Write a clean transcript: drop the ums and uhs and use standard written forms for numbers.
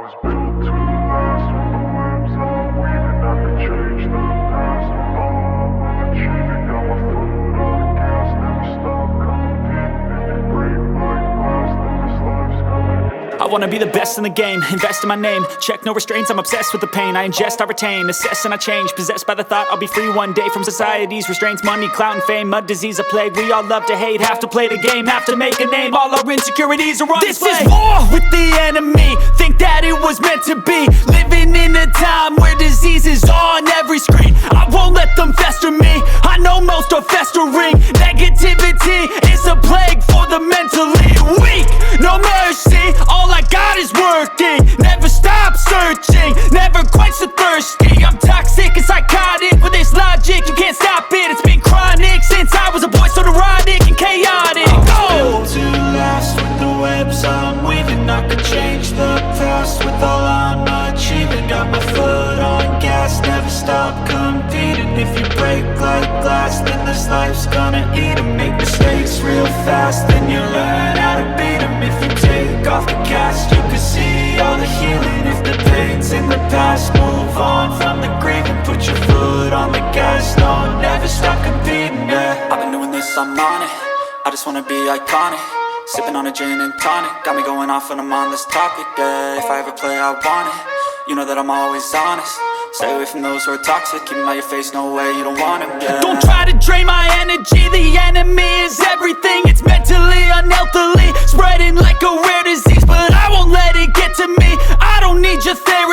was built to last. With the webs I'm weaving, I could change the past. With all I'm achieving, got my foot on the gas. Never stop competing. If you break like glass, then this life's gonna end. I wanna be the best in the game, invest in my name. Check no restraints, I'm obsessed with the pain. I ingest, I retain, assess and I change. Possessed by the thought I'll be free one day from society's restraints. Money, clout and fame, mud, disease, a plague. We all love to hate, have to play the game, have to make a name. All our insecurities are on display. This is war with the enemy, think that it was meant to be. Living in a time where disease is on every screen. I won't let them fester me, I know most are festering. Negativity is a plague for the mentally weak. No mercy, all I got is working. Never stop searching, never quite so thirsty. I'm toxic and psychotic with this logic, you can't stop it. It's been chronic since I was a boy, so neurotic and chaotic. Built to last. With the webs I'm weaving, I could change the past. With all I'm achieving, got my foot on gas. Never stop competing. If you break like glass, then this life's gonna eat 'em. Make mistakes real fast, then you learn how to beat 'em. If you take off the cast, you can see all the healing. If the pain's in the past, move on from the grave and put your foot on the gas. No, never stop competing, yeah. I've been doing this, I'm on it. I just wanna be iconic. Sipping on a gin and tonic, got me going off when I'm on this topic, yeah. If I ever play, I want it. You know that I'm always honest. Stay away from those who are toxic. Keep them out your face, no way, you don't want them, yeah. Don't try to drain my energy. The enemy is everything. It's mentally, unhealthily, spreading like a rare disease. But I won't let it get to me. I don't need your therapy.